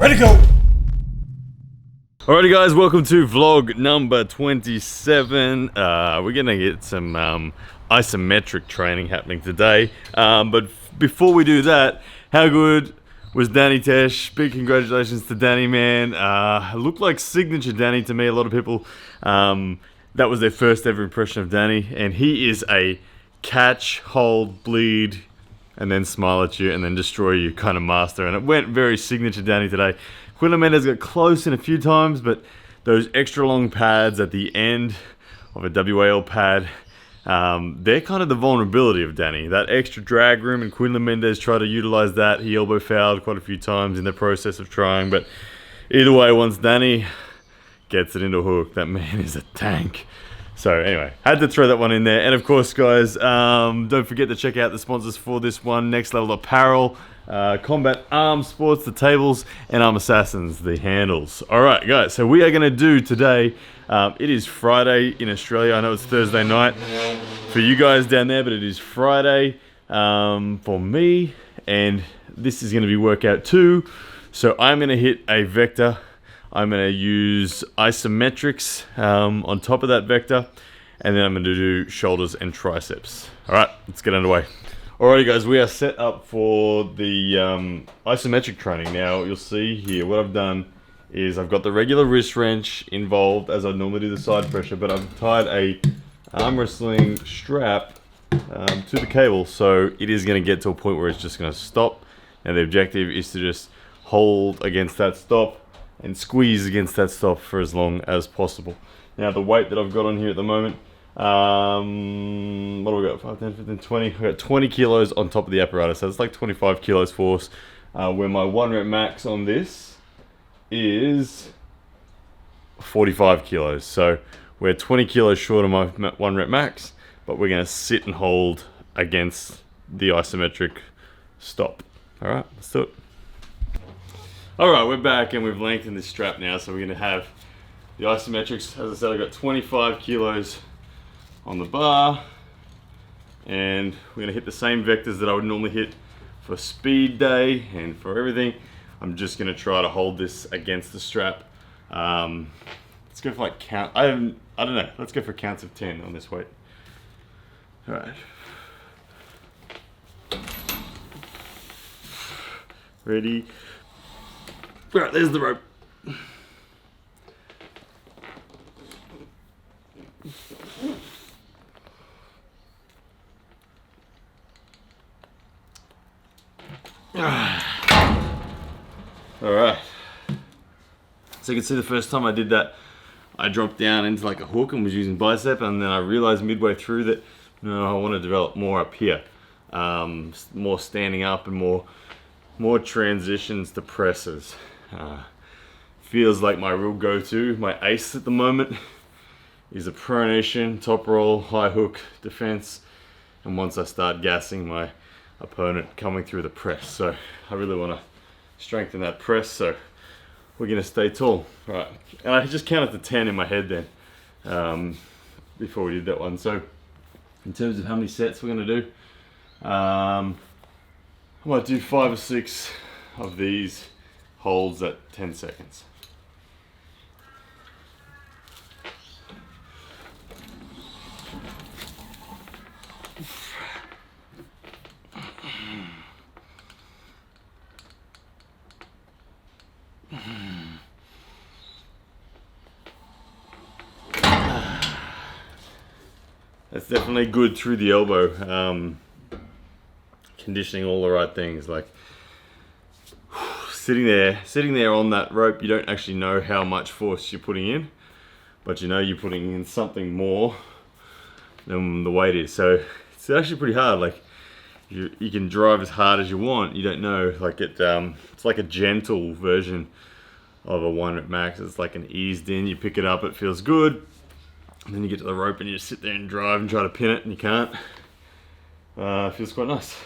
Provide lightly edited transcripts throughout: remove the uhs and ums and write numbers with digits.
Ready to go! Alrighty guys, welcome to vlog number 27. We're gonna get some isometric training happening today. But before we do that, how good was Danny Tesh? Big congratulations to Danny, man. Looked like signature Danny to me. A lot of people, that was their first ever impression of Danny. And he is a catch, hold, bleed, and then smile at you and then destroy you kind of master. And it went very signature Danny today. Quinlan Mendez got close in a few times, but those extra long pads at the end of a WAL pad, they're kind of the vulnerability of Danny. That extra drag room, and Quinlan Mendez tried to utilize that. He elbow fouled quite a few times in the process of trying, but either way, once Danny gets it into a hook, that man is a tank. So anyway, had to throw that one in there. And of course, guys, don't forget to check out the sponsors for this one. Next Level Apparel, Combat Arms Sports, the tables, and Arm Assassins, the handles. All right, guys, so we are going to do today, it is Friday in Australia. I know it's Thursday night for you guys down there, but it is Friday for me. And this is going to be workout 2. So I'm going to hit a vector. I'm going to use isometrics on top of that vector, and then I'm going to do shoulders and triceps. All right, let's get underway. Alrighty guys, we are set up for the isometric training. Now you'll see here what I've done is I've got the regular wrist wrench involved as I normally do the side pressure, but I've tied a arm wrestling strap to the cable, so it is going to get to a point where it's just going to stop. And the objective is to just hold against that stop and squeeze against that stop for as long as possible. Now the weight that I've got on here at the moment, what do we got? 5, 10, 15, 20. I've got 20 kilos on top of the apparatus, so it's like 25 kilos force. Where my 1 rep max on this is 45 kilos. So we're 20 kilos short of my 1 rep max, but we're gonna sit and hold against the isometric stop. All right, let's do it. All right, we're back and we've lengthened this strap now, so we're going to have the isometrics. As I said, I've got 25 kilos on the bar, and we're going to hit the same vectors that I would normally hit for speed day and for everything. I'm just going to try to hold this against the strap. Let's go for like count. I don't know. Let's go for counts of 10 on this weight. All right. Ready. Right, there's the rope. Alright. So you can see the first time I did that, I dropped down into like a hook and was using bicep, and then I realized midway through that, no, I want to develop more up here. More standing up and more transitions to presses. Feels like my real go-to, my ace at the moment is a pronation, top roll, high hook, defense, and once I start gassing my opponent coming through the press. So I really want to strengthen that press, so we're going to stay tall. Right, and I just counted to 10 in my head then before we did that one. So in terms of how many sets we're going to do, I might do 5 or 6 of these holds at 10 seconds. That's definitely good through the elbow. Conditioning all the right things, like sitting there on that rope, you don't actually know how much force you're putting in, but you know you're putting in something more than the weight is. So it's actually pretty hard. Like you can drive as hard as you want. You don't know, like it's like a gentle version of a 1 rep max. It's like an eased in. You pick it up, it feels good, and then you get to the rope and you just sit there and drive and try to pin it, and you can't. It feels quite nice.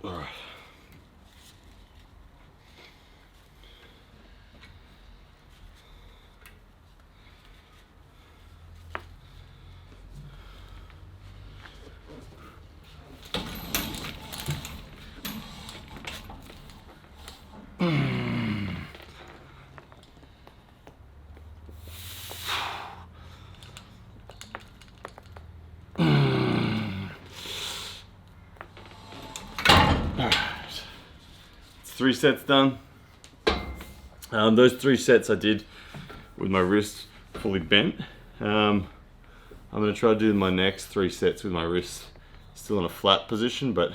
All right. It's 3 sets done. Those 3 sets I did with my wrist fully bent. I'm going to try to do my next 3 sets with my wrist still in a flat position, but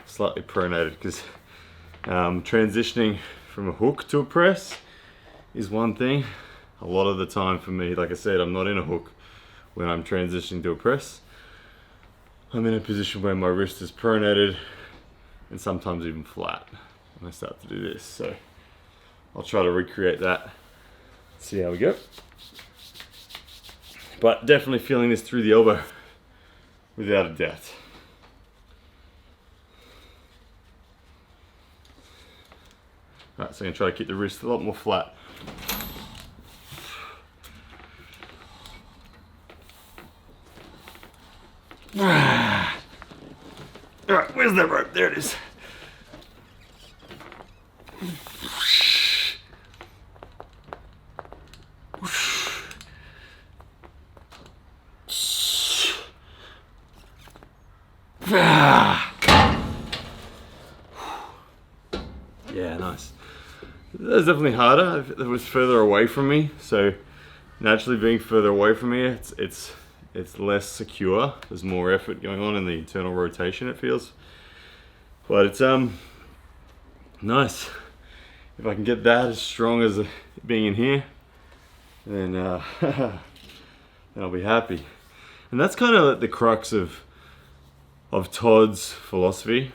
slightly pronated, because transitioning from a hook to a press is one thing. A lot of the time for me, like I said, I'm not in a hook when I'm transitioning to a press. I'm in a position where my wrist is pronated and sometimes even flat when I start to do this. So I'll try to recreate that, see how we go. But definitely feeling this through the elbow, without a doubt. Alright, so I'm going to try to keep the wrist a lot more flat. Alright, where's that rope? There it is. Yeah, nice. That was definitely harder. It was further away from me, so naturally being further away from me, it's less secure. There's more effort going on in the internal rotation, it feels. But it's nice. If I can get that as strong as being in here, then then I'll be happy. And that's kind of the crux of Todd's philosophy,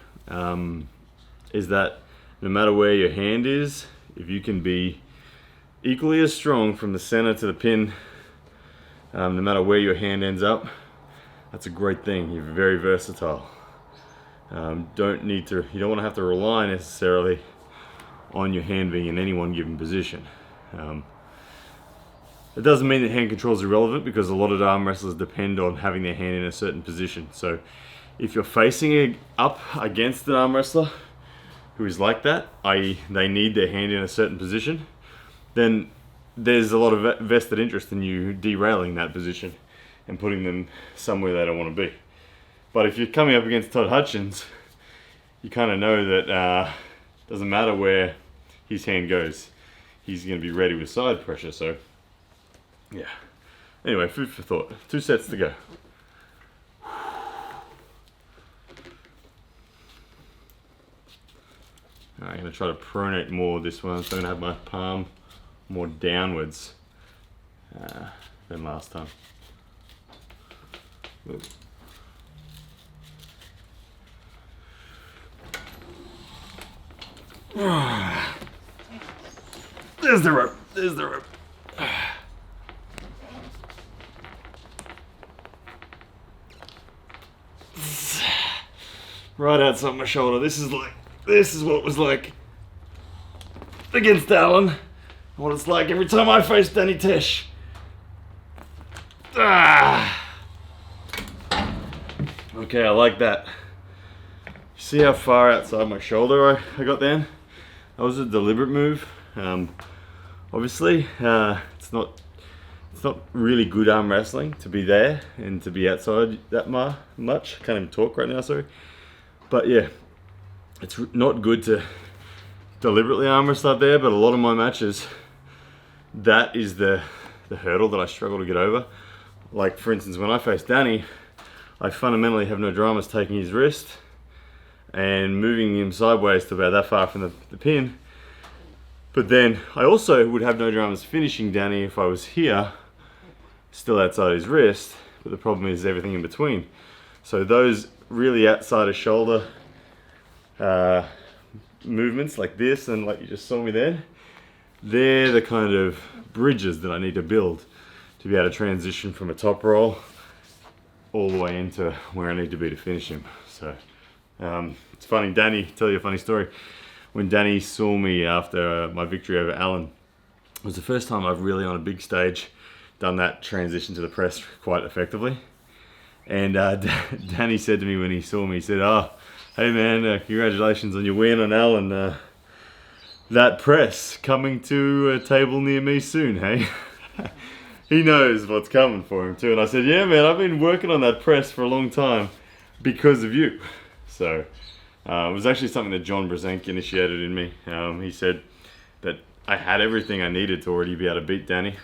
is that no matter where your hand is, if you can be equally as strong from the center to the pin, no matter where your hand ends up, that's a great thing. You're very versatile. You don't want to have to rely necessarily on your hand being in any one given position. It doesn't mean that hand control is irrelevant, because a lot of arm wrestlers depend on having their hand in a certain position. So if you're facing up against an arm wrestler who is like that, i.e. they need their hand in a certain position, then there's a lot of vested interest in you derailing that position and putting them somewhere they don't want to be. But if you're coming up against Todd Hutchins, you kind of know that doesn't matter where his hand goes, he's going to be ready with side pressure. So yeah, anyway, food for thought. 2 sets to go. I'm going to try to pronate more this one, so I'm going to have my palm more downwards than last time. Ooh. There's the rope, there's the rope. Right outside my shoulder. This is what it was like against Alan. What it's like every time I face Danny Tesh. Okay, I like that. See how far outside my shoulder I got then? That was a deliberate move. Obviously, it's not really good arm wrestling to be there and to be outside that much. I can't even talk right now, sorry. But yeah, it's not good to deliberately arm wrestle up there, but a lot of my matches, that is the hurdle that I struggle to get over. Like for instance, when I face Danny, I fundamentally have no dramas taking his wrist and moving him sideways to about that far from the pin. But then I also would have no dramas finishing Danny if I was here, still outside his wrist, but the problem is everything in between. So those really outside of shoulder movements like this and like you just saw me then, they're the kind of bridges that I need to build to be able to transition from a top roll all the way into where I need to be to finish him. So it's funny, Danny, tell you a funny story. When Danny saw me after my victory over Alan, it was the first time I've really on a big stage done that transition to the press quite effectively. And Danny said to me when he saw me, he said, "Oh, hey man, congratulations on your win on Alan. that press coming to a table near me soon, hey? He knows what's coming for him too. And I said, yeah, man, I've been working on that press for a long time because of you. So it was actually something that John Brzenk initiated in me. He said that I had everything I needed to already be able to beat Danny.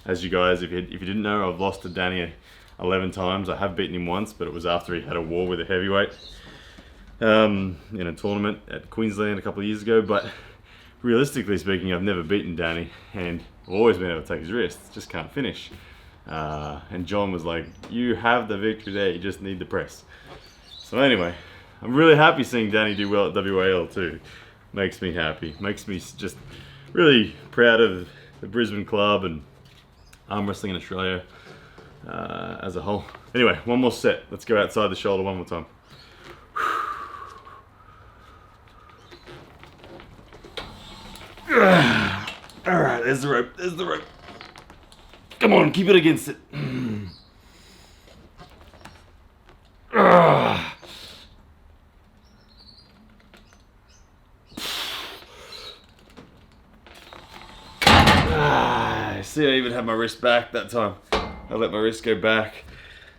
As you guys, if you didn't know, I've lost to Danny 11 times. I have beaten him once, but it was after he had a war with a heavyweight in a tournament at Queensland a couple of years ago. But realistically speaking, I've never beaten Danny, and I've always been able to take his wrists, just can't finish. And John was like, you have the victory there, you just need the press. So anyway, I'm really happy seeing Danny do well at WAL too. Makes me happy, makes me just really proud of the Brisbane club and arm wrestling in Australia as a whole. Anyway, one more set. Let's go outside the shoulder one more time. Alright, there's the rope, there's the rope. Come on, keep it against it. See, I even had my wrist back that time. I let my wrist go back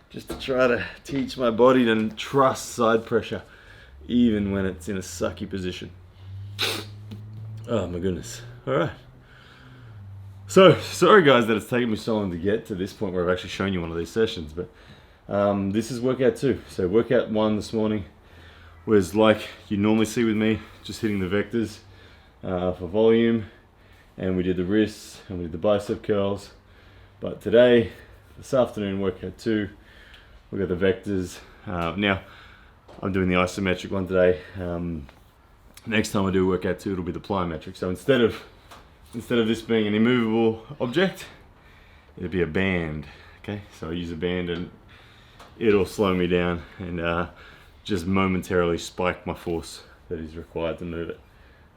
just to try to teach my body to trust side pressure, even when it's in a sucky position. Oh my goodness. Alright. So, sorry guys that it's taken me so long to get to this point where I've actually shown you one of these sessions, but this is workout 2. So workout 1 this morning was like you normally see with me, just hitting the vectors for volume, and we did the wrists and we did the bicep curls. But today, this afternoon, workout 2, we got the vectors. Now, I'm doing the isometric one today. Next time I do workout 2, it'll be the plyometric. So instead of this being an immovable object, it'll be a band. Okay, so I use a band and it'll slow me down and just momentarily spike my force that is required to move it.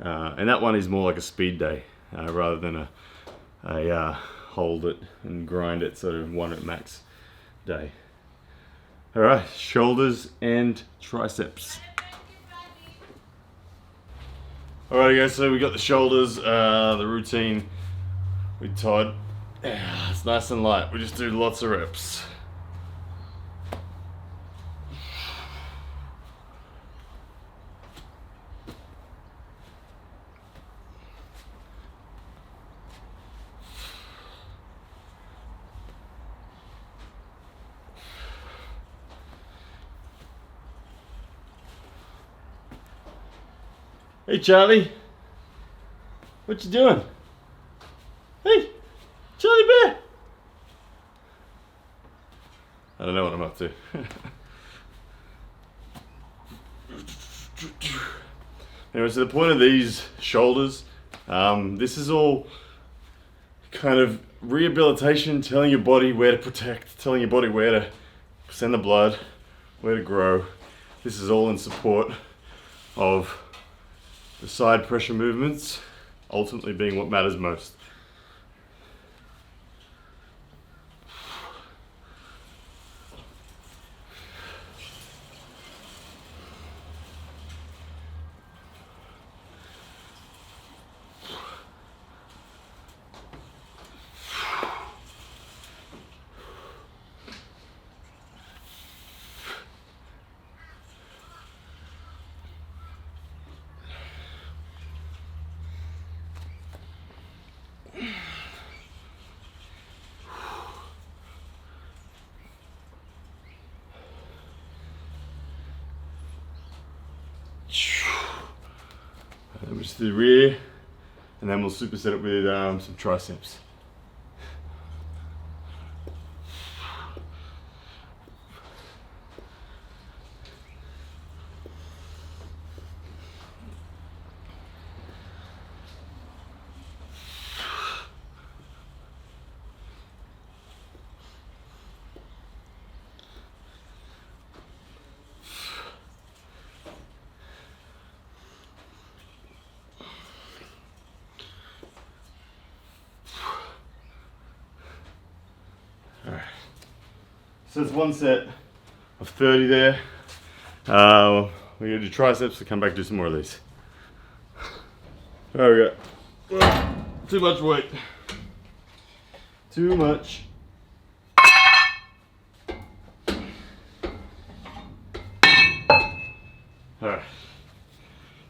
And that one is more like a speed day rather than a hold it and grind it sort of 1 at max day. All right, shoulders and triceps. Alright guys, so we got the shoulders, the routine with Todd. It's nice and light, we just do lots of reps. Hey Charlie, what you doing? Hey, Charlie Bear. I don't know what I'm up to. Anyway, so the point of these shoulders, this is all kind of rehabilitation, telling your body where to protect, telling your body where to send the blood, where to grow. This is all in support of the side pressure movements, ultimately being what matters most. And we'll just do the rear, and then we'll superset it with some triceps. So it's one set of 30 there. We're gonna do triceps, we'll come back and do some more of these. There we go. Well, too much weight. Too much. Alright.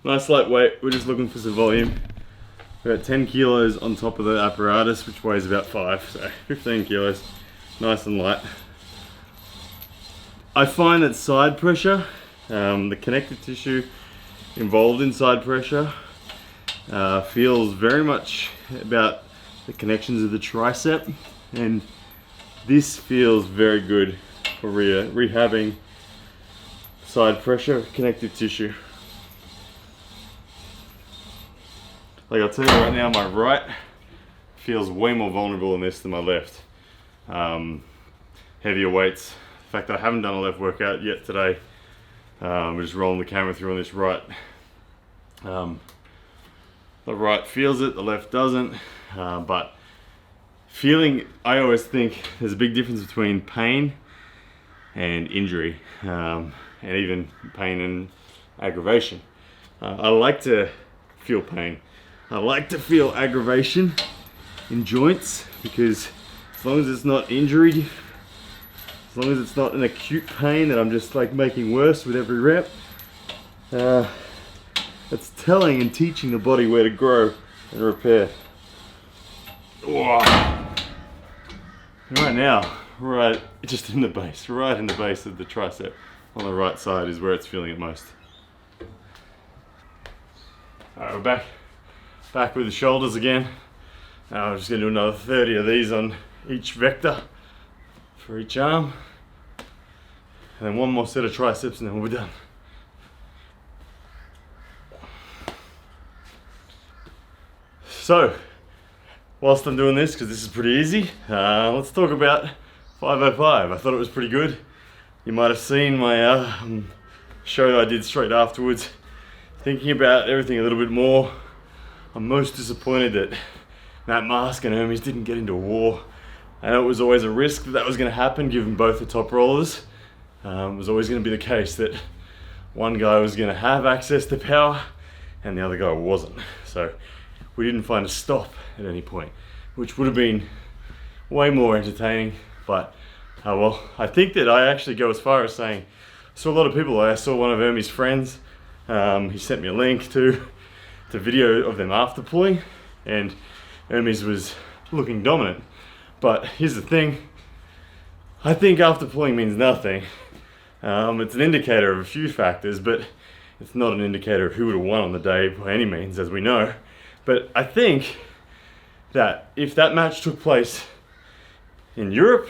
Nice light weight. We're just looking for some volume. We've got 10 kilos on top of the apparatus, which weighs about 5, so 15 kilos. Nice and light. I find that side pressure, the connective tissue involved in side pressure, feels very much about the connections of the tricep, and this feels very good for rehabbing side pressure connective tissue. Like I'll tell you right now, my right feels way more vulnerable in this than my left. Heavier weights. In fact, I haven't done a left workout yet today. We're just rolling the camera through on this right. The right feels it, the left doesn't. But feeling, I always think there's a big difference between pain and injury, and even pain and aggravation. I like to feel pain. I like to feel aggravation in joints, because as long as it's not injury, as long as it's not an acute pain that I'm just like making worse with every rep, it's telling and teaching the body where to grow and repair. Right now, right just in the base, right in the base of the tricep on the right side is where it's feeling it most. Alright, we're back with the shoulders again. Now I'm just going to do another 30 of these on each vector for each arm, and then one more set of triceps and then we'll be done. So whilst I'm doing this, because this is pretty easy, let's talk about 505. I thought it was pretty good. You might have seen my show that I did straight afterwards. Thinking about everything a little bit more, I'm most disappointed that Matt Mask and Hermes didn't get into a war. I know it was always a risk that was going to happen given both the top rollers. It was always going to be the case that one guy was going to have access to power and the other guy wasn't. So we didn't find a stop at any point, which would have been way more entertaining. But well, I think that I actually go as far as saying, I saw a lot of people. I saw one of Hermes' friends, he sent me a link to video of them after pulling, and Hermes was looking dominant. But here's the thing, I think after pulling means nothing. It's an indicator of a few factors, but it's not an indicator of who would have won on the day by any means, as we know. But I think that if that match took place in Europe,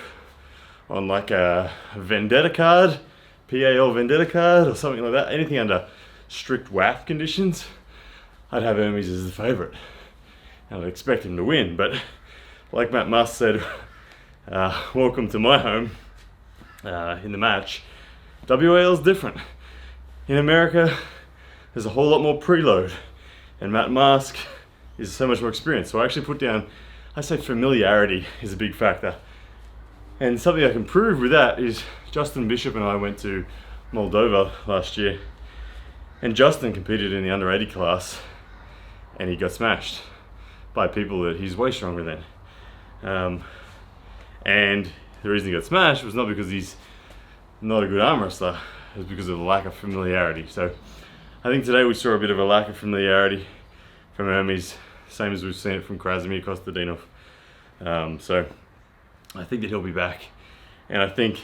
on like a vendetta card, PAL vendetta card or something like that, anything under strict WAF conditions, I'd have Hermes as the favourite. And I'd expect him to win, but like Matt Musk said, welcome to my home in the match, WAL's different. In America, there's a whole lot more preload, and Matt Mask is so much more experienced. So I actually put down, I say familiarity is a big factor. And something I can prove with that is Justin Bishop and I went to Moldova last year, and Justin competed in the under 80 class and he got smashed by people that he's way stronger than. And the reason he got smashed was not because he's not a good arm wrestler, it was because of the lack of familiarity. So I think today we saw a bit of a lack of familiarity from Hermes, same as we've seen it from Krasimir Kostadinov. So I think that he'll be back, and I think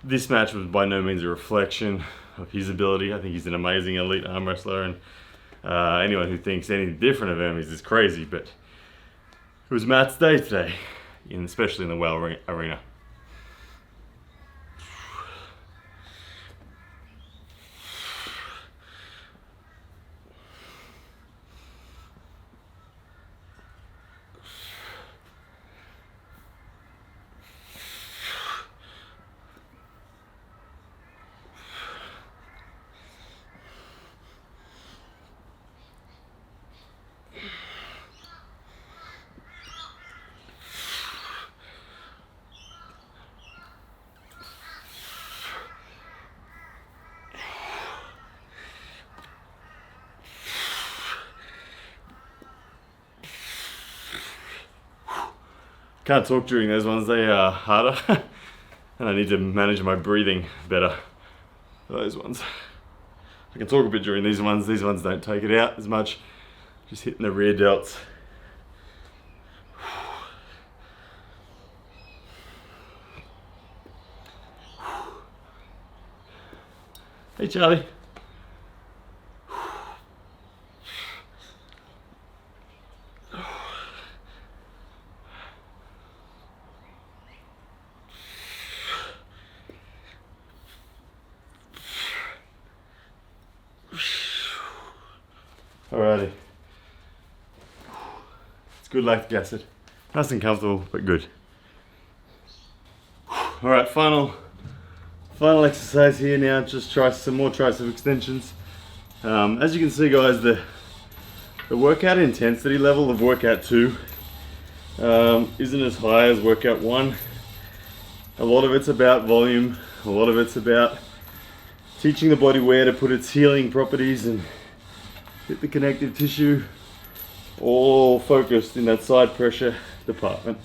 this match was by no means a reflection of his ability. I think he's an amazing elite arm wrestler, and anyone who thinks anything different of Hermes is crazy, but it was Matt's day today, especially in the well arena. Can't talk during those ones, they are harder. And I need to manage my breathing better for those ones. I can talk a bit during these ones don't take it out as much. Just hitting the rear delts. Hey Charlie. Alrighty. It's good lactic acid. Nice and comfortable, but good. Alright, final exercise here now. Just try some more tricep extensions. As you can see, guys, the workout intensity level of workout 2 isn't as high as workout 1. A lot of it's about volume. A lot of it's about teaching the body where to put its healing properties and hit the connective tissue, all focused in that side pressure department.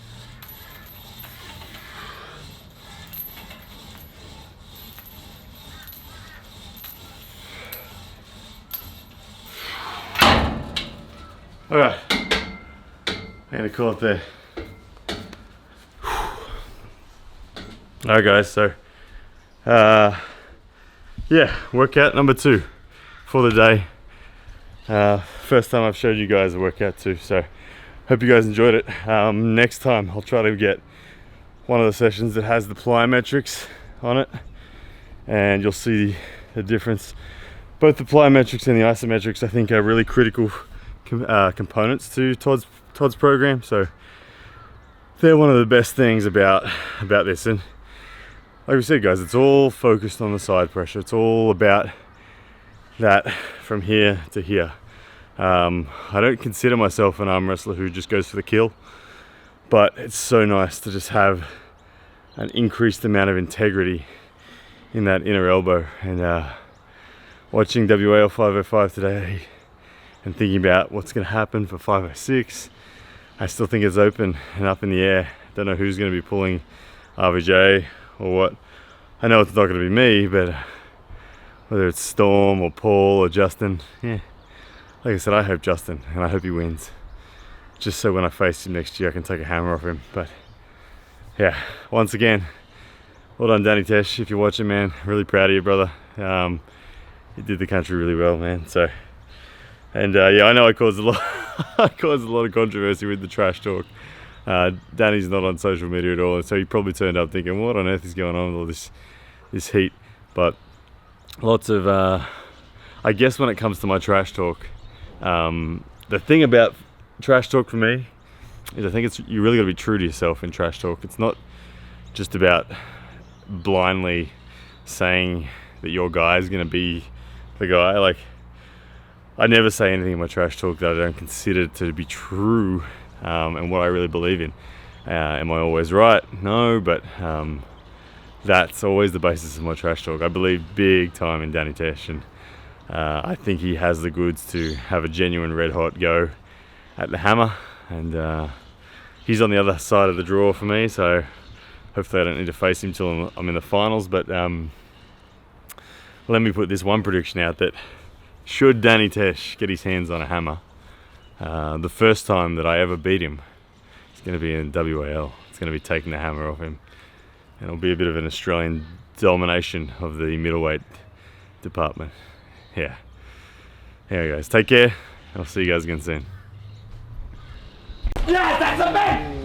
Alright, I'm gonna call it there. Alright guys, so yeah, workout number 2 for the day. First time I've showed you guys a workout too, so hope you guys enjoyed it. Next time I'll try to get one of the sessions that has the plyometrics on it, and you'll see the difference. Both the plyometrics and the isometrics I think are really critical components to Todd's program, so they're one of the best things about this. And like we said guys, it's all focused on the side pressure. It's all about that from here to here. I don't consider myself an arm wrestler who just goes for the kill, but it's so nice to just have an increased amount of integrity in that inner elbow. And watching WAL 505 today and thinking about what's going to happen for 506, I still think it's open and up in the air. Don't know who's going to be pulling RVJ or what. I know it's not going to be me, but whether it's Storm or Paul or Justin, yeah, like I said, I hope Justin, and I hope he wins, just so when I face him next year I can take a hammer off him. But yeah, once again, well done Danny Tesh, if you're watching, man. Really proud of you, brother. You did the country really well, man. So, and yeah, I know I caused a lot I caused a lot of controversy with the trash talk. Danny's not on social media at all, and so he probably turned up thinking, what on earth is going on with all this heat? But lots of I guess when it comes to my trash talk, the thing about trash talk for me is I think you really got to be true to yourself in trash talk. It's not just about blindly saying that your guy is going to be the guy. Like, I never say anything in my trash talk that I don't consider to be true, and what I really believe in. Am I always right? No, but that's always the basis of my trash talk. I believe big time in Danny Tesh, and I think he has the goods to have a genuine red hot go at the hammer, and he's on the other side of the draw for me, so hopefully I don't need to face him till I'm in the finals. But let me put this one prediction out, that should Danny Tesh get his hands on a hammer, the first time that I ever beat him, it's going to be in WAL. It's going to be taking the hammer off him, and it'll be a bit of an Australian domination of the middleweight department. Yeah. Anyway guys, take care. I'll see you guys again soon. Yes, that's a man!